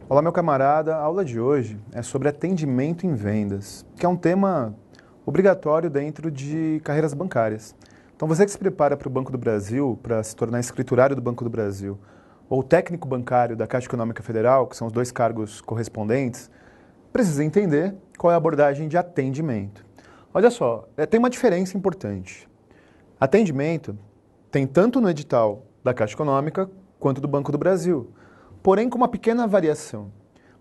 Olá, meu camarada. A aula de hoje é sobre atendimento em vendas, que é um tema obrigatório dentro de carreiras bancárias. Então, você que se prepara para o Banco do Brasil, para se tornar escriturário do Banco do Brasil, ou técnico bancário da Caixa Econômica Federal, que são os dois cargos correspondentes, precisa entender qual é a abordagem de atendimento. Olha só, tem uma diferença importante. Atendimento tem tanto no edital da Caixa Econômica quanto do Banco do Brasil, porém com uma pequena variação.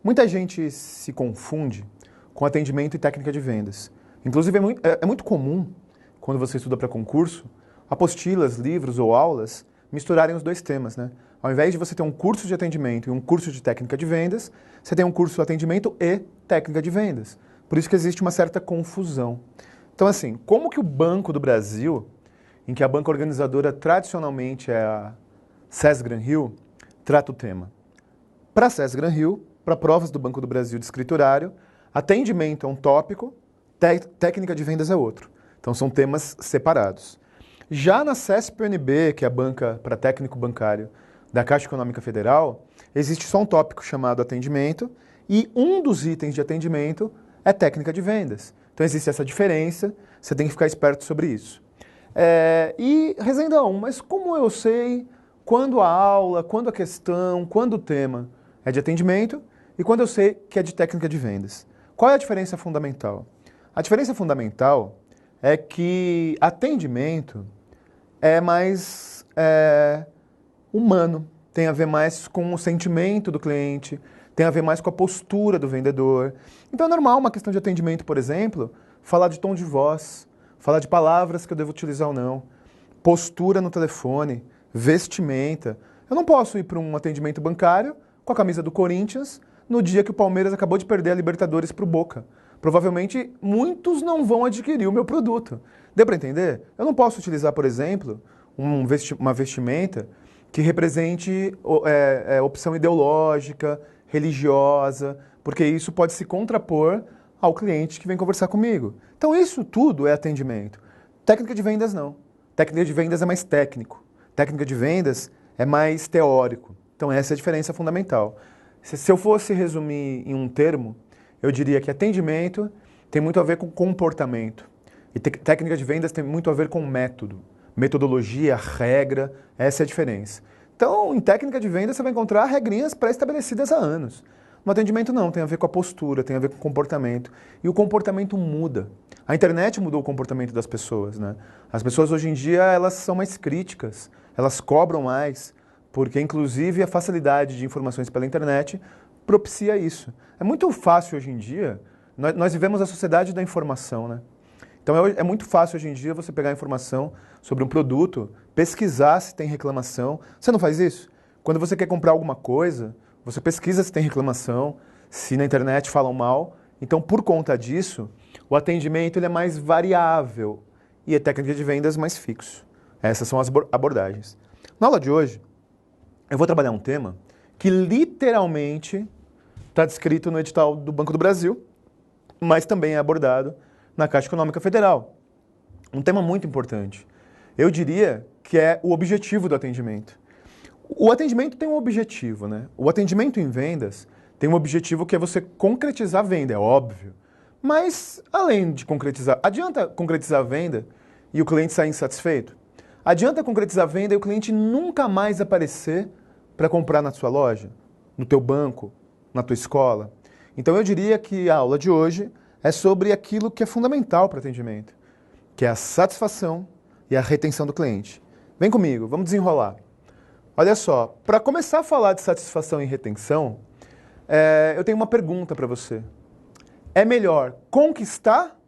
Muita gente se confunde com atendimento e técnica de vendas. Inclusive, é muito comum, quando você estuda para concurso, apostilas, livros ou aulas misturarem os dois temas, né? Ao invés de você ter um curso de atendimento e um curso de técnica de vendas, você tem um curso de atendimento e técnica de vendas. Por isso que existe uma certa confusão. Então, assim, como que o Banco do Brasil, em que a banca organizadora tradicionalmente é a SES Gran Rio, trata o tema? Para a SES Gran Rio, para provas do Banco do Brasil de escriturário, atendimento é um tópico, técnica de vendas é outro. Então são temas separados. Já na CESP-UNB, que é a banca para técnico bancário da Caixa Econômica Federal, existe só um tópico chamado atendimento e um dos itens de atendimento é técnica de vendas. Então existe essa diferença, você tem que ficar esperto sobre isso. E, Rezendão, mas como eu sei quando a aula, quando a questão, quando o tema é de atendimento e quando eu sei que é de técnica de vendas? Qual é a diferença fundamental? A diferença fundamental é que atendimento é mais humano, tem a ver mais com o sentimento do cliente, tem a ver mais com a postura do vendedor. Então é normal uma questão de atendimento, por exemplo, falar de tom de voz, falar de palavras que eu devo utilizar ou não, postura no telefone, vestimenta. Eu não posso ir para um atendimento bancário com a camisa do Corinthians no dia que o Palmeiras acabou de perder a Libertadores para o Boca. Provavelmente muitos não vão adquirir o meu produto. Deu para entender? Eu não posso utilizar, por exemplo, uma vestimenta que represente opção ideológica, religiosa, porque isso pode se contrapor ao cliente que vem conversar comigo. Então isso tudo é atendimento. Técnica de vendas não. Técnica de vendas é mais técnico. Técnica de vendas é mais teórico. Então essa é a diferença fundamental. Se eu fosse resumir em um termo, eu diria que atendimento tem muito a ver com comportamento. E técnica de vendas tem muito a ver com método. Metodologia, regra, essa é a diferença. Então, em técnica de vendas você vai encontrar regrinhas pré-estabelecidas há anos. No atendimento não, tem a ver com a postura, tem a ver com o comportamento. E o comportamento muda. A internet mudou o comportamento das pessoas, né? As pessoas hoje em dia, elas são mais críticas, elas cobram mais, porque inclusive a facilidade de informações pela internet propicia isso. É muito fácil hoje em dia, nós vivemos a sociedade da informação, né? Então é muito fácil hoje em dia você pegar informação sobre um produto, pesquisar se tem reclamação. Você não faz isso? Quando você quer comprar alguma coisa, você pesquisa se tem reclamação, se na internet falam mal. Então, por conta disso, o atendimento ele é mais variável e a técnica de vendas mais fixo. Essas são as abordagens. Na aula de hoje, eu vou trabalhar um tema que literalmente está descrito no edital do Banco do Brasil, mas também é abordado na Caixa Econômica Federal. Um tema muito importante. Eu diria que é o objetivo do atendimento. O atendimento tem um objetivo, né? O atendimento em vendas tem um objetivo que é você concretizar a venda, é óbvio. Mas, além de concretizar, adianta concretizar a venda e o cliente sair insatisfeito? Adianta concretizar a venda e o cliente nunca mais aparecer para comprar na sua loja, no teu banco, na tua escola? Então eu diria que a aula de hoje é sobre aquilo que é fundamental para o atendimento, que é a satisfação e a retenção do cliente. Vem comigo, vamos desenrolar. Olha só, para começar a falar de satisfação e retenção, eu tenho uma pergunta para você. É melhor conquistar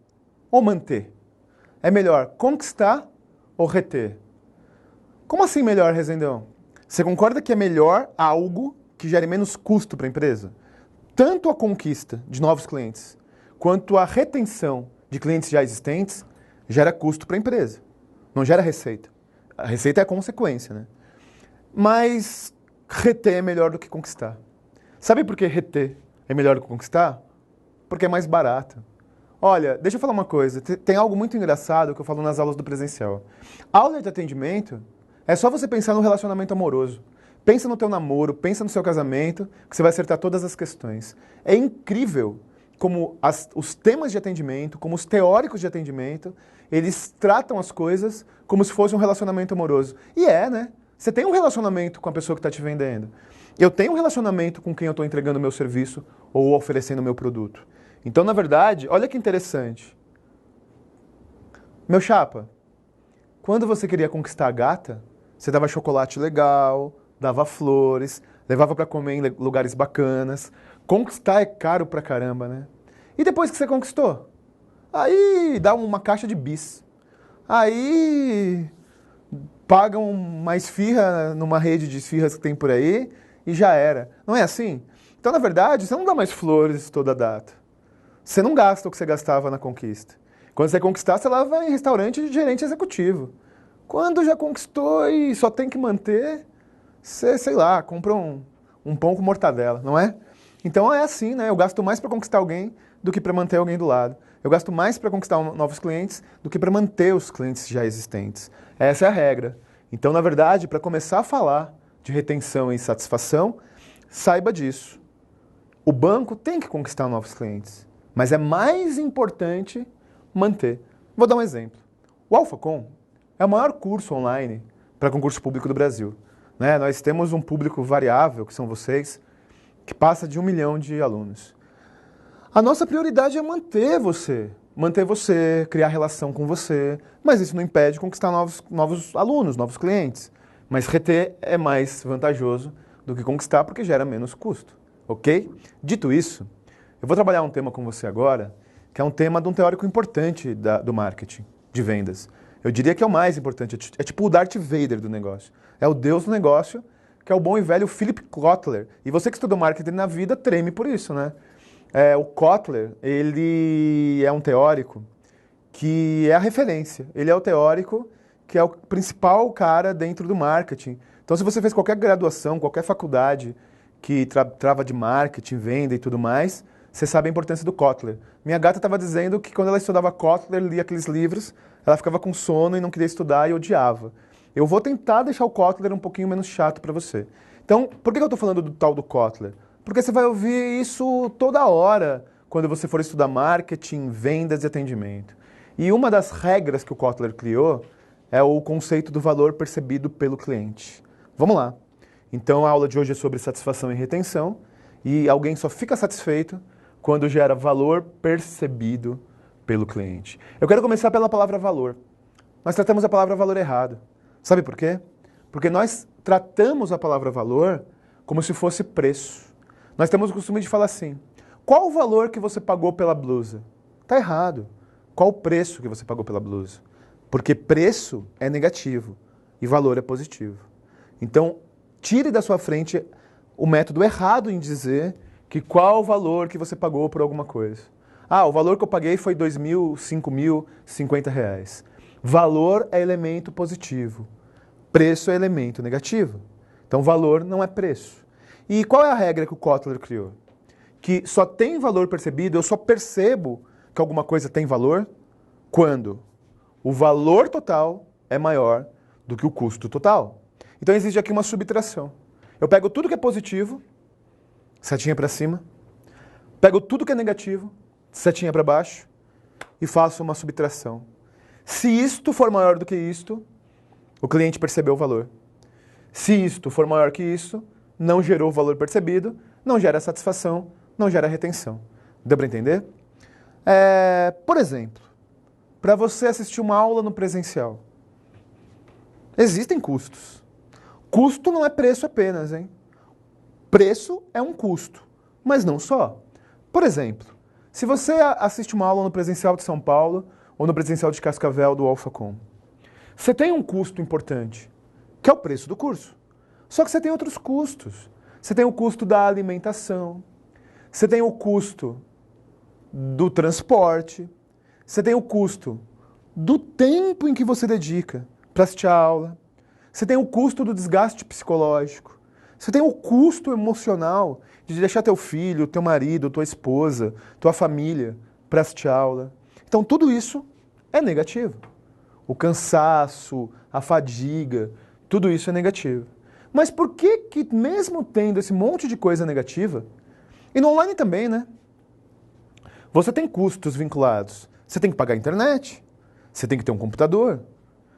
ou manter? É melhor conquistar ou reter? Como assim melhor, Rezendão? Você concorda que é melhor algo que gere menos custo para a empresa? Tanto a conquista de novos clientes, quanto a retenção de clientes já existentes, gera custo para a empresa. Não gera receita. A receita é a consequência, né? Mas reter é melhor do que conquistar. Sabe por que reter é melhor do que conquistar? Porque é mais barato. Olha, deixa eu falar uma coisa. Tem algo muito engraçado que eu falo nas aulas do presencial. A aula de atendimento é só você pensar no relacionamento amoroso. Pensa no teu namoro, pensa no seu casamento, que você vai acertar todas as questões. É incrível como os temas de atendimento, como os teóricos de atendimento, eles tratam as coisas como se fosse um relacionamento amoroso. E né? Você tem um relacionamento com a pessoa que está te vendendo. Eu tenho um relacionamento com quem eu estou entregando o meu serviço ou oferecendo o meu produto. Então, na verdade, olha que interessante. Meu chapa, quando você queria conquistar a gata, você dava chocolate legal, dava flores, levava pra comer em lugares bacanas. Conquistar é caro pra caramba, né? E depois que você conquistou? Aí dá uma caixa de bis. Aí pagam uma esfirra numa rede de esfirras que tem por aí e já era. Não é assim? Então, na verdade, você não dá mais flores toda data. Você não gasta o que você gastava na conquista. Quando você conquistar, você leva em restaurante de gerente executivo. Quando já conquistou e só tem que manter, você, sei lá, compra um pão com mortadela, não é? Então é assim, né? Eu gasto mais para conquistar alguém do que para manter alguém do lado. Eu gasto mais para conquistar novos clientes do que para manter os clientes já existentes. Essa é a regra. Então, na verdade, para começar a falar de retenção e satisfação, saiba disso. O banco tem que conquistar novos clientes, mas é mais importante manter. Vou dar um exemplo. O AlphaCom é o maior curso online para concurso público do Brasil. Né? Nós temos um público variável, que são vocês, que passa de 1 milhão de alunos. A nossa prioridade é manter você, criar relação com você, mas isso não impede conquistar novos alunos, novos clientes. Mas reter é mais vantajoso do que conquistar porque gera menos custo, ok? Dito isso, eu vou trabalhar um tema com você agora, que é um tema de um teórico importante do marketing, de vendas. Eu diria que é o mais importante, é tipo o Darth Vader do negócio. É o Deus do negócio, que é o bom e velho Philip Kotler. E você que estudou marketing na vida treme por isso, né? O Kotler, ele é um teórico que é a referência. Ele é o teórico que é o principal cara dentro do marketing. Então, se você fez qualquer graduação, qualquer faculdade que trava de marketing, venda e tudo mais, você sabe a importância do Kotler. Minha gata estava dizendo que quando ela estudava Kotler, lia aqueles livros, ela ficava com sono e não queria estudar e odiava. Eu vou tentar deixar o Kotler um pouquinho menos chato para você. Então, por que eu estou falando do tal do Kotler? Porque você vai ouvir isso toda hora quando você for estudar marketing, vendas e atendimento. E uma das regras que o Kotler criou é o conceito do valor percebido pelo cliente. Vamos lá. Então, a aula de hoje é sobre satisfação e retenção. E alguém só fica satisfeito quando gera valor percebido pelo cliente. Eu quero começar pela palavra valor. Nós tratamos a palavra valor errado. Sabe por quê? Porque nós tratamos a palavra valor como se fosse preço. Nós temos o costume de falar assim, qual o valor que você pagou pela blusa? Está errado. Qual o preço que você pagou pela blusa? Porque preço é negativo e valor é positivo. Então, tire da sua frente o método errado em dizer que qual o valor que você pagou por alguma coisa. Ah, o valor que eu paguei foi 2 mil, 5 mil, 50 reais. Valor é elemento positivo. Preço é elemento negativo. Então, valor não é preço. E qual é a regra que o Kotler criou? Que só tem valor percebido, eu só percebo que alguma coisa tem valor quando o valor total é maior do que o custo total. Então existe aqui uma subtração. Eu pego tudo que é positivo, setinha para cima, pego tudo que é negativo, setinha para baixo, e faço uma subtração. Se isto for maior do que isto, o cliente percebeu o valor. Se isto for maior que isso, não gerou o valor percebido, não gera satisfação, não gera retenção. Deu para entender? Por exemplo, para você assistir uma aula no presencial, existem custos. Custo não é preço apenas, hein? Preço é um custo, mas não só. Por exemplo, se você assiste uma aula no presencial de São Paulo ou no presencial de Cascavel do AlphaCom, você tem um custo importante, que é o preço do curso. Só que você tem outros custos. Você tem o custo da alimentação, você tem o custo do transporte, você tem o custo do tempo em que você dedica para assistir a aula, você tem o custo do desgaste psicológico, você tem o custo emocional de deixar teu filho, teu marido, tua esposa, tua família para assistir a aula. Então tudo isso é negativo. O cansaço, a fadiga, tudo isso é negativo. Mas por que mesmo tendo esse monte de coisa negativa, e no online também, né? Você tem custos vinculados. Você tem que pagar a internet, você tem que ter um computador,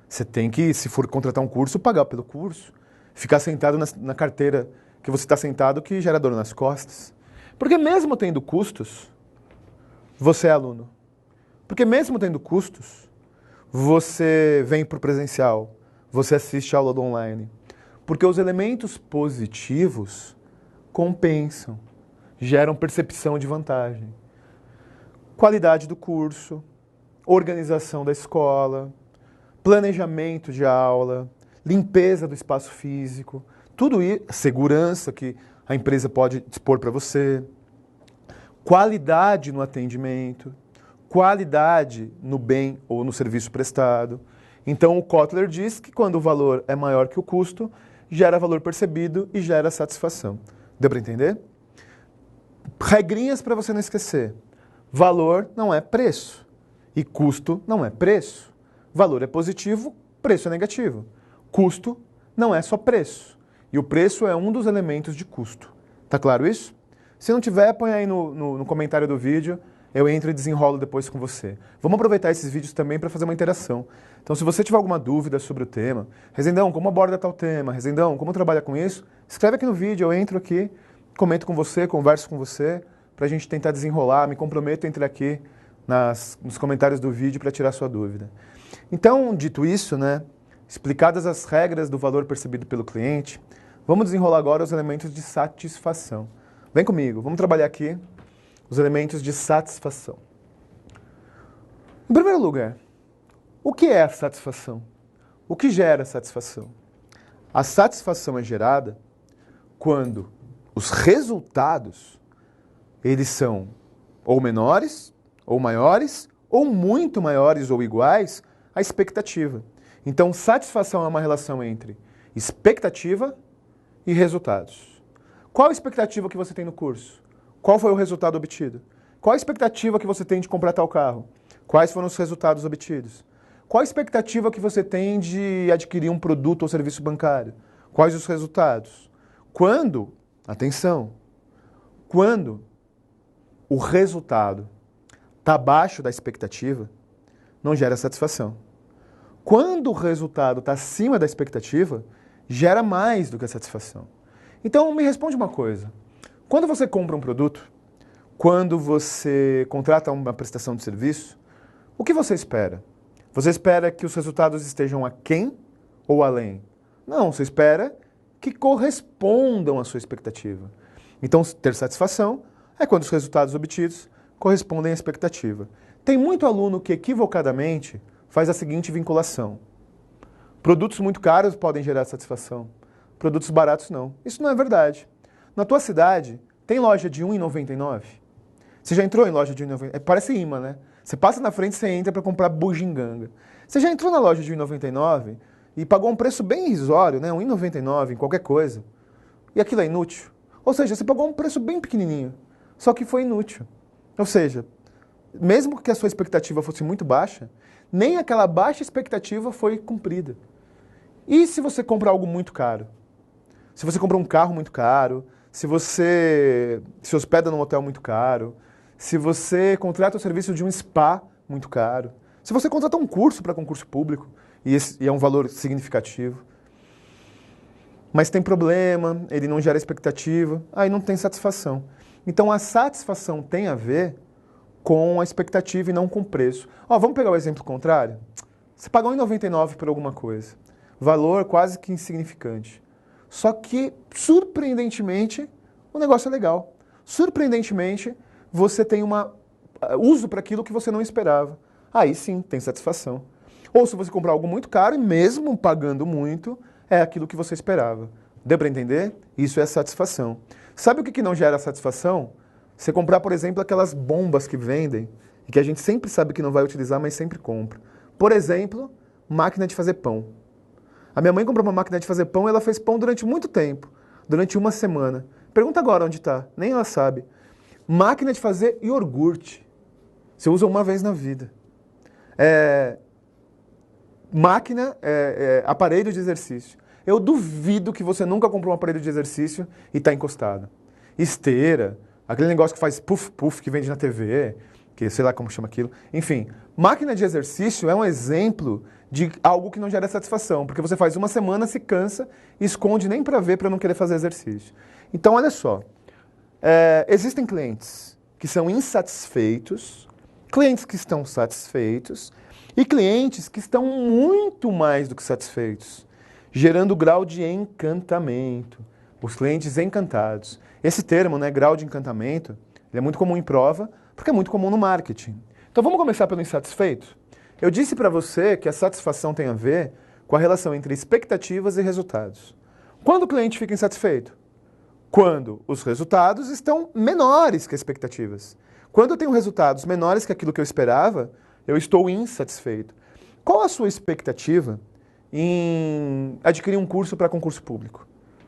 você tem que, se for contratar um curso, pagar pelo curso. Ficar sentado na carteira que você está sentado que gera dor nas costas. Porque mesmo tendo custos, você é aluno. Porque mesmo tendo custos, você vem para o presencial, você assiste a aula do online. Porque os elementos positivos compensam, geram percepção de vantagem. Qualidade do curso, organização da escola, planejamento de aula, limpeza do espaço físico, tudo isso, segurança que a empresa pode dispor para você, qualidade no atendimento, qualidade no bem ou no serviço prestado. Então o Kotler diz que quando o valor é maior que o custo, gera valor percebido e gera satisfação. Deu para entender? Regrinhas para você não esquecer. Valor não é preço e custo não é preço. Valor é positivo, preço é negativo. Custo não é só preço. E o preço é um dos elementos de custo. Tá claro isso? Se não tiver, põe aí no comentário do vídeo, eu entro e desenrolo depois com você. Vamos aproveitar esses vídeos também para fazer uma interação. Então, se você tiver alguma dúvida sobre o tema, Rezendão, como aborda tal tema? Rezendão, como trabalha com isso? Escreve aqui no vídeo, eu entro aqui, comento com você, converso com você, para a gente tentar desenrolar, me comprometo a entrar aqui nos comentários do vídeo para tirar sua dúvida. Então, dito isso, né, explicadas as regras do valor percebido pelo cliente, vamos desenrolar agora os elementos de satisfação. Vem comigo, vamos trabalhar aqui os elementos de satisfação. Em primeiro lugar, o que é a satisfação? O que gera satisfação? A satisfação é gerada quando os resultados eles são ou menores, ou maiores, ou muito maiores ou iguais à expectativa. Então, satisfação é uma relação entre expectativa e resultados. Qual a expectativa que você tem no curso? Qual foi o resultado obtido? Qual a expectativa que você tem de comprar tal carro? Quais foram os resultados obtidos? Qual a expectativa que você tem de adquirir um produto ou serviço bancário? Quais os resultados? Quando, atenção, quando o resultado está abaixo da expectativa, não gera satisfação. Quando o resultado está acima da expectativa, gera mais do que a satisfação. Então, me responde uma coisa. Quando você compra um produto, quando você contrata uma prestação de serviço, o que você espera? Você espera que os resultados estejam aquém ou além? Não, você espera que correspondam à sua expectativa. Então, ter satisfação é quando os resultados obtidos correspondem à expectativa. Tem muito aluno que equivocadamente faz a seguinte vinculação. Produtos muito caros podem gerar satisfação, produtos baratos não. Isso não é verdade. Na tua cidade, tem loja de R$ 1,99? Você já entrou em loja de R$ 1,99? Parece imã, né? Você passa na frente e você entra para comprar bugiganga. Você já entrou na loja de R$ 1,99 e pagou um preço bem irrisório, né? R$ 1,99 em qualquer coisa. E aquilo é inútil. Ou seja, você pagou um preço bem pequenininho, só que foi inútil. Ou seja, mesmo que a sua expectativa fosse muito baixa, nem aquela baixa expectativa foi cumprida. E se você compra algo muito caro? Se você compra um carro muito caro, se você se hospeda num hotel muito caro, se você contrata o serviço de um spa muito caro, se você contrata um curso para concurso público, e é um valor significativo, mas tem problema, ele não gera expectativa, aí não tem satisfação. Então a satisfação tem a ver com a expectativa e não com o preço. Vamos pegar o exemplo contrário? Você pagou R$ 1,99 por alguma coisa, valor quase que insignificante. Só que, surpreendentemente, o negócio é legal. Surpreendentemente, você tem uso para aquilo que você não esperava. Aí sim, tem satisfação. Ou se você comprar algo muito caro e mesmo pagando muito, é aquilo que você esperava. Deu para entender? Isso é satisfação. Sabe o que não gera satisfação? Você comprar, por exemplo, aquelas bombas que vendem e que a gente sempre sabe que não vai utilizar, mas sempre compra. Por exemplo, máquina de fazer pão. A minha mãe comprou uma máquina de fazer pão e ela fez pão durante muito tempo, durante uma semana. Pergunta agora onde está, nem ela sabe. Máquina de fazer iogurte. Você usa uma vez na vida. Máquina, aparelho de exercício. eu duvido que você nunca comprou um aparelho de exercício e está encostado. Esteira, aquele negócio que faz puff-puff que vende na TV, que sei lá como chama aquilo. Enfim, máquina de exercício é um exemplo de algo que não gera satisfação, porque você faz uma semana, se cansa, esconde nem para ver, para não querer fazer exercício. Então, olha só, existem clientes que são insatisfeitos, clientes que estão satisfeitos e clientes que estão muito mais do que satisfeitos, gerando grau de encantamento. Os clientes encantados. Esse termo, né, grau de encantamento, ele é muito comum em prova, porque é muito comum no marketing. Então vamos começar pelo insatisfeito? Eu disse para você que a satisfação tem a ver com a relação entre expectativas e resultados. Quando o cliente fica insatisfeito? Quando os resultados estão menores que as expectativas. Quando eu tenho resultados menores que aquilo que eu esperava, eu estou insatisfeito. Qual a sua expectativa em adquirir um curso para concurso público?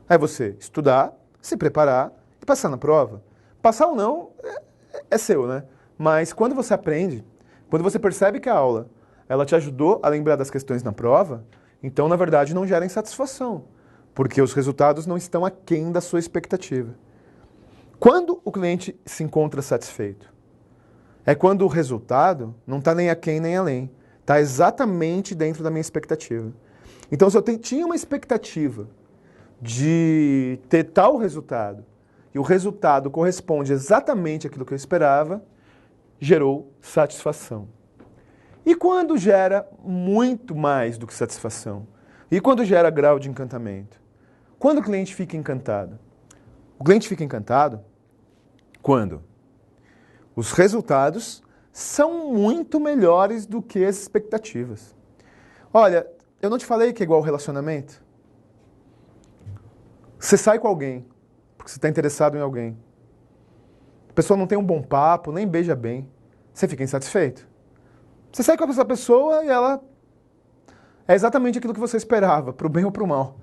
É você estudar, se preparar e passar na prova. Passar ou não é seu, né? Mas quando você aprende, quando você percebe que a aula ela te ajudou a lembrar das questões na prova, então, na verdade, não gera insatisfação, porque os resultados não estão aquém da sua expectativa. Quando o cliente se encontra satisfeito? É quando o resultado não está nem aquém nem além. Está exatamente dentro da minha expectativa. Então, se eu tinha uma expectativa de ter tal resultado, e o resultado corresponde exatamente àquilo que eu esperava, gerou satisfação. E quando gera muito mais do que satisfação? E quando gera grau de encantamento? Quando o cliente fica encantado? O cliente fica encantado quando os resultados são muito melhores do que as expectativas. Olha, eu não te falei que é igual relacionamento? Você sai com alguém, porque você está interessado em alguém. A pessoa não tem um bom papo, nem beija bem. Você fica insatisfeito. Você sai com essa pessoa e ela é exatamente aquilo que você esperava, pro bem ou pro mal.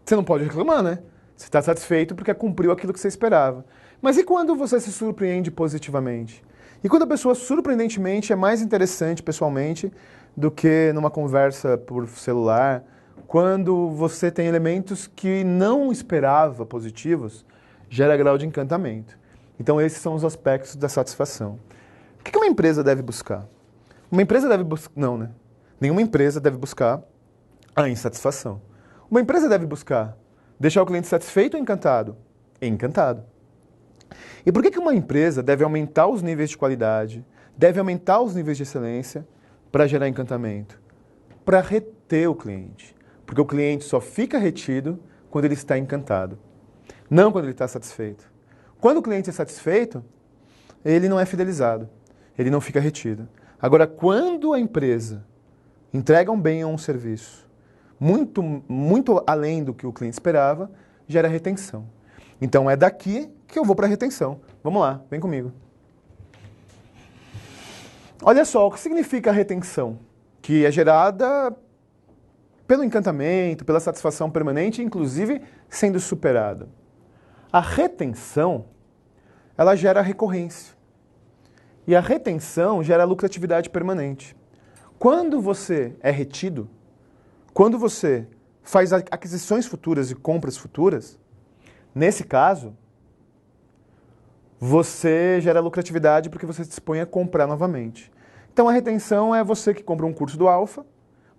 Você não pode reclamar, né? Você está satisfeito porque cumpriu aquilo que você esperava. Mas e quando você se surpreende positivamente? E quando a pessoa surpreendentemente é mais interessante pessoalmente do que numa conversa por celular? Quando você tem elementos que não esperava positivos, gera grau de encantamento. Então esses são os aspectos da satisfação. O que uma empresa deve buscar? Uma empresa deve buscar... Não, né? Nenhuma empresa deve buscar a insatisfação. Uma empresa deve buscar deixar o cliente satisfeito ou encantado? Encantado. E por que uma empresa deve aumentar os níveis de qualidade, deve aumentar os níveis de excelência para gerar encantamento? Para reter o cliente. Porque o cliente só fica retido quando ele está encantado, não quando ele está satisfeito. Quando o cliente é satisfeito, ele não é fidelizado, ele não fica retido. Agora, quando a empresa entrega um bem ou um serviço muito além do que o cliente esperava, gera retenção. Então é daqui que eu vou para a retenção. Vamos lá, vem comigo. Olha só, o que significa a retenção? Que é gerada pelo encantamento, pela satisfação permanente, inclusive sendo superada. A retenção, ela gera recorrência. E a retenção gera lucratividade permanente. Quando você é retido, quando você faz aquisições futuras e compras futuras, nesse caso, você gera lucratividade porque você se dispõe a comprar novamente. Então a retenção é você que compra um curso do Alfa,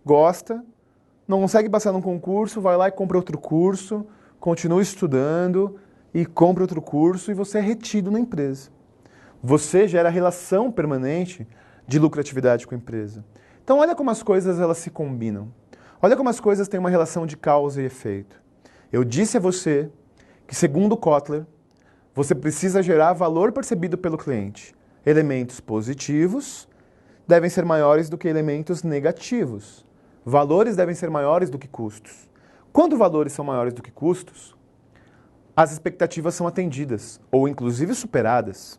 gosta, não consegue passar num concurso, vai lá e compra outro curso, continua estudando e compra outro curso e você é retido na empresa. Você gera relação permanente de lucratividade com a empresa. Então olha como as coisas elas se combinam. Olha como as coisas têm uma relação de causa e efeito. Eu disse a você que, segundo Kotler, você precisa gerar valor percebido pelo cliente. Elementos positivos devem ser maiores do que elementos negativos. Valores devem ser maiores do que custos. Quando valores são maiores do que custos, as expectativas são atendidas, ou inclusive superadas.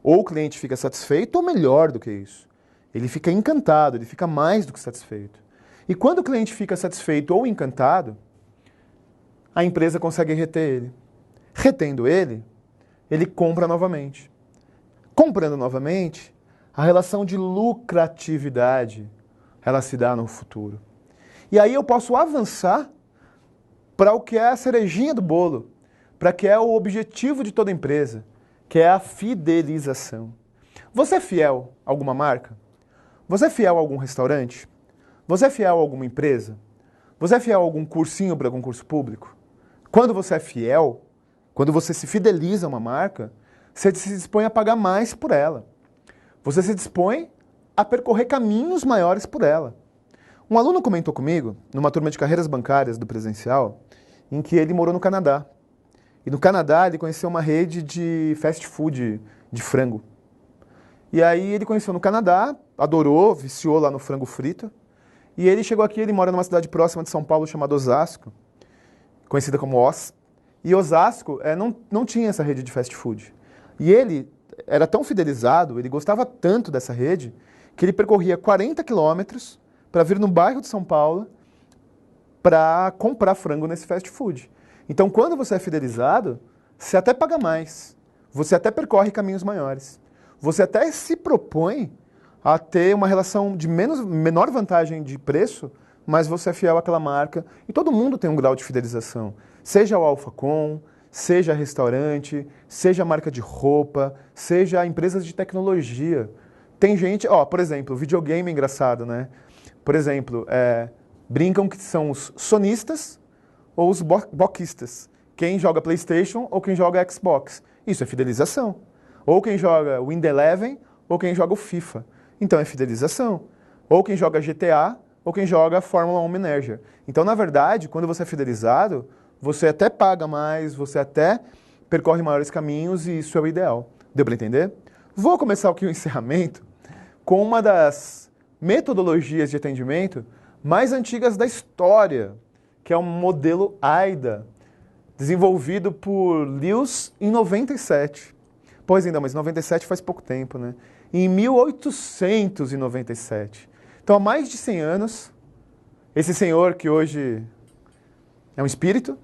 Ou o cliente fica satisfeito, ou melhor do que isso. Ele fica encantado, ele fica mais do que satisfeito. E quando o cliente fica satisfeito ou encantado, a empresa consegue reter ele. Retendo ele, ele compra novamente. Comprando novamente, a relação de lucratividade, ela se dá no futuro. E aí eu posso avançar para o que é a cerejinha do bolo, para que é o objetivo de toda empresa, que é a fidelização. Você é fiel a alguma marca? Você é fiel a algum restaurante? Você é fiel a alguma empresa? Você é fiel a algum cursinho para concurso público? Quando você é fiel, quando você se fideliza a uma marca, você se dispõe a pagar mais por ela. Você se dispõe a percorrer caminhos maiores por ela. Um aluno comentou comigo, numa turma de carreiras bancárias do presencial, em que ele morou no Canadá. E no Canadá ele conheceu uma rede de fast food de frango. E aí ele conheceu no Canadá, adorou, viciou lá no frango frito. E ele chegou aqui, ele mora numa cidade próxima de São Paulo chamada Osasco, conhecida como Oz. E Osasco não tinha essa rede de fast food. E ele era tão fidelizado, ele gostava tanto dessa rede, que ele percorria 40 quilômetros para vir no bairro de São Paulo para comprar frango nesse fast food. Então, quando você é fidelizado, você até paga mais, você até percorre caminhos maiores, você até se propõe a ter uma relação de menor vantagem de preço, mas você é fiel àquela marca. E todo mundo tem um grau de fidelização, seja o Alphacom, seja restaurante, seja marca de roupa, seja empresas de tecnologia. Tem gente, por exemplo, videogame é engraçado, né? Por exemplo, brincam que são os sonistas ou os boxistas. Quem joga PlayStation ou quem joga Xbox. Isso é fidelização. Ou quem joga Windows Eleven ou quem joga o FIFA. Então é fidelização. Ou quem joga GTA ou quem joga Fórmula 1 Manager. Então, na verdade, quando você é fidelizado, você até paga mais, você até percorre maiores caminhos e isso é o ideal. Deu para entender? Vou começar aqui o encerramento com uma das metodologias de atendimento mais antigas da história, que é o modelo AIDA, desenvolvido por Lewis em 97. Pois ainda, mas 97 faz pouco tempo, né? Em 1897. Então, há mais de 100 anos, esse senhor que hoje é um espírito,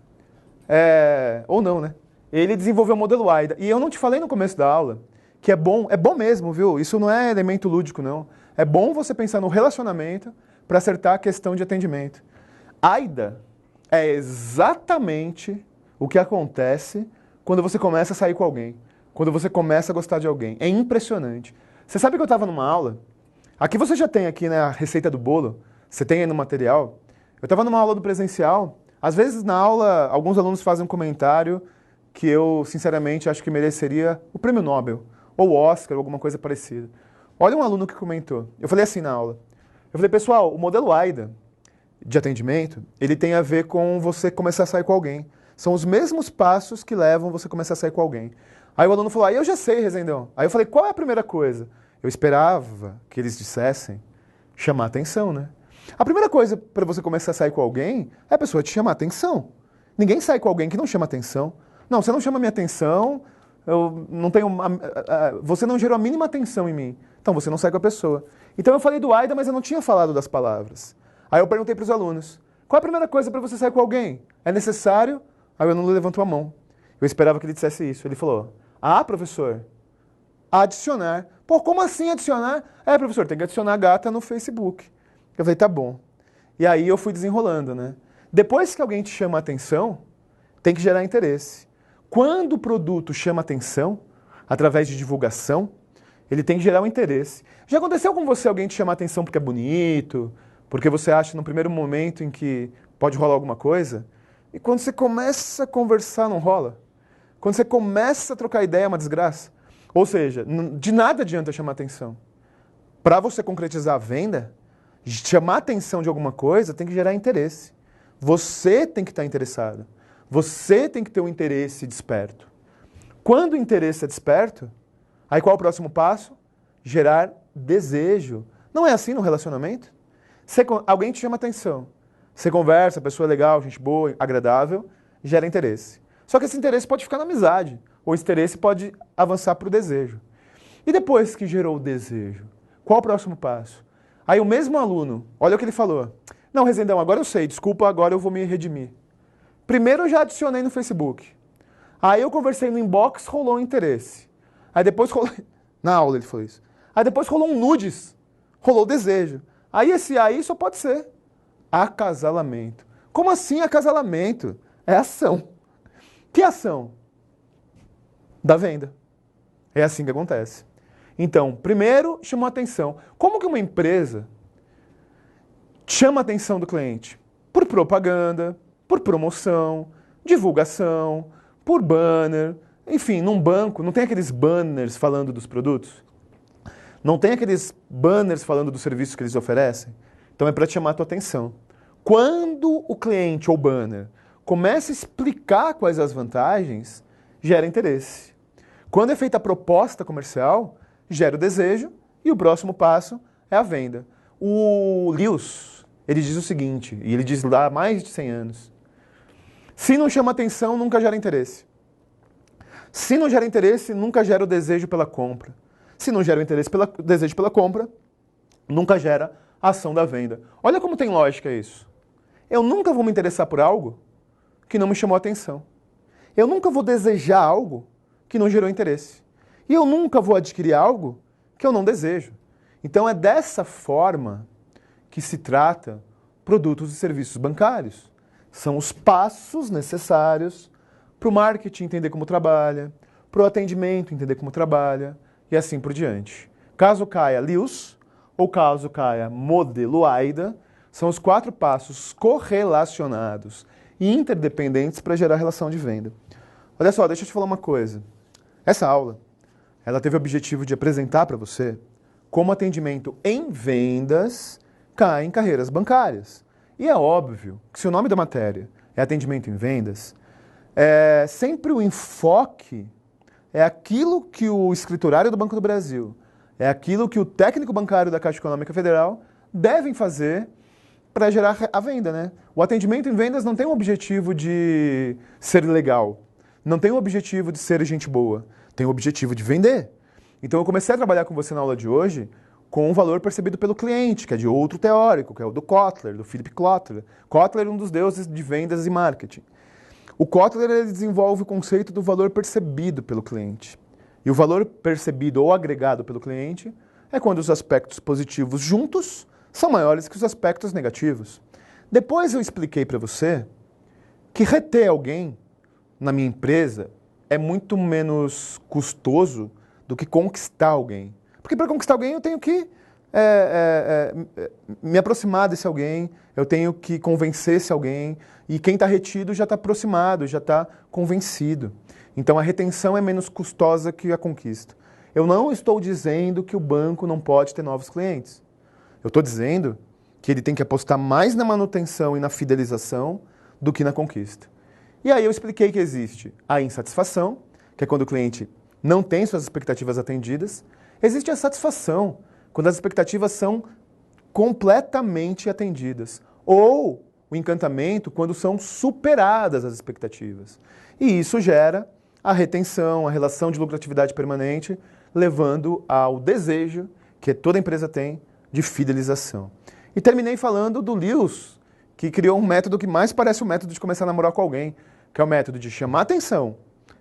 ou não, né? Ele desenvolveu o modelo AIDA. E eu não te falei no começo da aula que é bom mesmo, viu? Isso não é elemento lúdico, não. É bom você pensar no relacionamento para acertar a questão de atendimento. AIDA é exatamente o que acontece quando você começa a sair com alguém, quando você começa a gostar de alguém. É impressionante. Você sabe que eu estava numa aula, aqui você já tem aqui, né, a receita do bolo, você tem aí no material. Eu estava numa aula do presencial, às vezes na aula alguns alunos fazem um comentário que eu, sinceramente, acho que mereceria o prêmio Nobel, ou Oscar, ou alguma coisa parecida. Olha um aluno que comentou. Eu falei assim na aula. Eu falei, pessoal, o modelo AIDA de atendimento, ele tem a ver com você começar a sair com alguém. São os mesmos passos que levam você a começar a sair com alguém. Aí o aluno falou, eu já sei, Rezendão. Aí eu falei, qual é a primeira coisa? Eu esperava que eles dissessem chamar atenção, né? A primeira coisa para você começar a sair com alguém é a pessoa te chamar atenção. Ninguém sai com alguém que não chama atenção. Não, você não chama minha atenção, você não gerou a mínima atenção em mim. Então você não sai com a pessoa. Então eu falei do AIDA, mas eu não tinha falado das palavras. Aí eu perguntei para os alunos, qual é a primeira coisa para você sair com alguém? É necessário? Aí o aluno levantou a mão. Eu esperava que ele dissesse isso. Ele falou, professor, adicionar. Pô, como assim adicionar? Professor, tem que adicionar a gata no Facebook. Eu falei, tá bom. E aí eu fui desenrolando, né? Depois que alguém te chama a atenção, tem que gerar interesse. Quando o produto chama atenção, através de divulgação, ele tem que gerar um interesse. Já aconteceu com você alguém te chamar atenção porque é bonito, porque você acha no primeiro momento em que pode rolar alguma coisa, e quando você começa a conversar não rola? Quando você começa a trocar ideia é uma desgraça? Ou seja, de nada adianta chamar atenção. Para você concretizar a venda, chamar a atenção de alguma coisa tem que gerar interesse. Você tem que estar interessado. Você tem que ter um interesse desperto. Quando o interesse é desperto, aí qual é o próximo passo? Gerar desejo. Não é assim no relacionamento? Alguém te chama atenção. Você conversa, a pessoa é legal, gente boa, agradável, gera interesse. Só que esse interesse pode ficar na amizade, ou esse interesse pode avançar para o desejo. E depois que gerou o desejo, qual o próximo passo? Aí o mesmo aluno, olha o que ele falou. Não, Rezendão, agora eu sei, desculpa, agora eu vou me redimir. Primeiro eu já adicionei no Facebook. Aí eu conversei no inbox, rolou um interesse. Aí depois rolou... Na aula ele falou isso. Aí depois rolou um nudes, rolou o desejo. Aí esse aí só pode ser acasalamento. Como assim acasalamento? é ação. Que ação? Da venda. É assim que acontece. Então, primeiro, chamou a atenção. Como que uma empresa chama a atenção do cliente? Por propaganda, por promoção, divulgação, por banner. Enfim, num banco, não tem aqueles banners falando dos produtos? Não tem aqueles banners falando dos serviços que eles oferecem? Então é para te chamar a tua atenção. Quando o cliente ou banner começa a explicar quais as vantagens, gera interesse. Quando é feita a proposta comercial, gera o desejo e o próximo passo é a venda. O Lewis, ele diz o seguinte, e ele diz lá há mais de 100 anos, se não chama atenção, nunca gera interesse. Se não gera interesse, nunca gera o desejo pela compra. Se não gera o interesse desejo pela compra, nunca gera a ação da venda. Olha como tem lógica isso. Eu nunca vou me interessar por algo que não me chamou atenção. Eu nunca vou desejar algo que não gerou interesse. E eu nunca vou adquirir algo que eu não desejo. Então é dessa forma que se trata produtos e serviços bancários. São os passos necessários para o marketing entender como trabalha, para o atendimento entender como trabalha e assim por diante. Caso caia Lewis ou caso caia modelo AIDA, são os 4 passos correlacionados e interdependentes para gerar relação de venda. Olha só, deixa eu te falar uma coisa. Essa aula, ela teve o objetivo de apresentar para você como atendimento em vendas cai em carreiras bancárias. E é óbvio que se o nome da matéria é atendimento em vendas, sempre o enfoque é aquilo que o escriturário do Banco do Brasil, é aquilo que o técnico bancário da Caixa Econômica Federal devem fazer para gerar a venda, né? O atendimento em vendas não tem o objetivo de ser legal, não tem o objetivo de ser gente boa, tem o objetivo de vender. Então eu comecei a trabalhar com você na aula de hoje com o valor percebido pelo cliente, que é de outro teórico, que é o do Kotler, do Philip Kotler. Kotler é um dos deuses de vendas e marketing. O Kotler ele desenvolve o conceito do valor percebido pelo cliente. E o valor percebido ou agregado pelo cliente é quando os aspectos positivos juntos são maiores que os aspectos negativos. Depois eu expliquei para você que reter alguém na minha empresa é muito menos custoso do que conquistar alguém. Porque para conquistar alguém eu tenho que me aproximar desse alguém, eu tenho que convencer esse alguém, e quem está retido já está aproximado, já está convencido. Então a retenção é menos custosa que a conquista. Eu não estou dizendo que o banco não pode ter novos clientes. Eu estou dizendo que ele tem que apostar mais na manutenção e na fidelização do que na conquista. E aí eu expliquei que existe a insatisfação, que é quando o cliente não tem suas expectativas atendidas. Existe a satisfação, quando as expectativas são completamente atendidas. Ou o encantamento, quando são superadas as expectativas. E isso gera a retenção, a relação de lucratividade permanente, levando ao desejo que toda empresa tem de fidelização. E terminei falando do Lewis, que criou um método que mais parece o método de começar a namorar com alguém, que é o método de chamar atenção,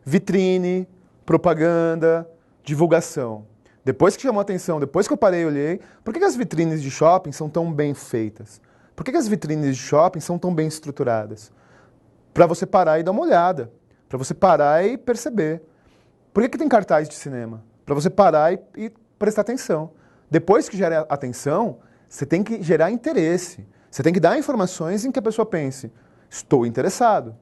vitrine, propaganda, divulgação. Depois que chamou atenção, depois que eu parei e olhei, por que as vitrines de shopping são tão bem feitas? Por que as vitrines de shopping são tão bem estruturadas? Para você parar e dar uma olhada, para você parar e perceber. Por que tem cartaz de cinema? Para você parar e prestar atenção. Depois que gera atenção, você tem que gerar interesse. Você tem que dar informações em que a pessoa pense, estou interessado.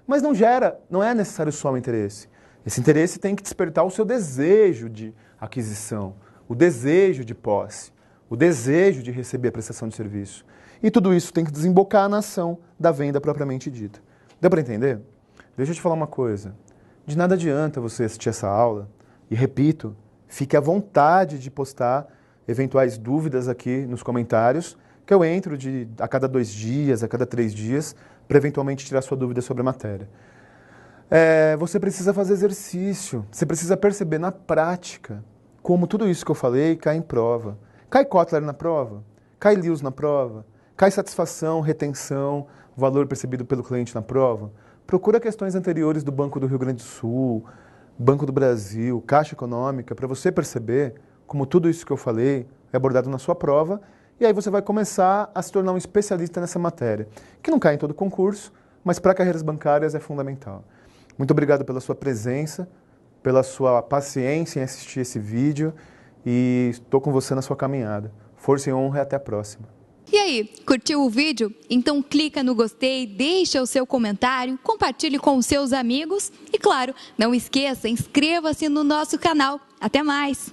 Mas não é necessário só o interesse. Esse interesse tem que despertar o seu desejo de aquisição, o desejo de posse, o desejo de receber a prestação de serviço. E tudo isso tem que desembocar na ação da venda propriamente dita. Deu para entender? Deixa eu te falar uma coisa. De nada adianta você assistir essa aula e, repito, fique à vontade de postar eventuais dúvidas aqui nos comentários, que eu entro a cada 2 dias, a cada 3 dias, para eventualmente tirar sua dúvida sobre a matéria. Você precisa fazer exercício, você precisa perceber na prática como tudo isso que eu falei cai em prova. Cai Kotler na prova, cai Lewis na prova, cai satisfação, retenção, valor percebido pelo cliente na prova. Procura questões anteriores do Banco do Rio Grande do Sul, Banco do Brasil, Caixa Econômica, para você perceber como tudo isso que eu falei é abordado na sua prova, e aí você vai começar a se tornar um especialista nessa matéria, que não cai em todo concurso, mas para carreiras bancárias é fundamental. Muito obrigado pela sua presença, pela sua paciência em assistir esse vídeo e estou com você na sua caminhada. Força e honra e até a próxima. E aí, curtiu o vídeo? Então clica no gostei, deixa o seu comentário, compartilhe com os seus amigos e, claro, não esqueça, inscreva-se no nosso canal. Até mais!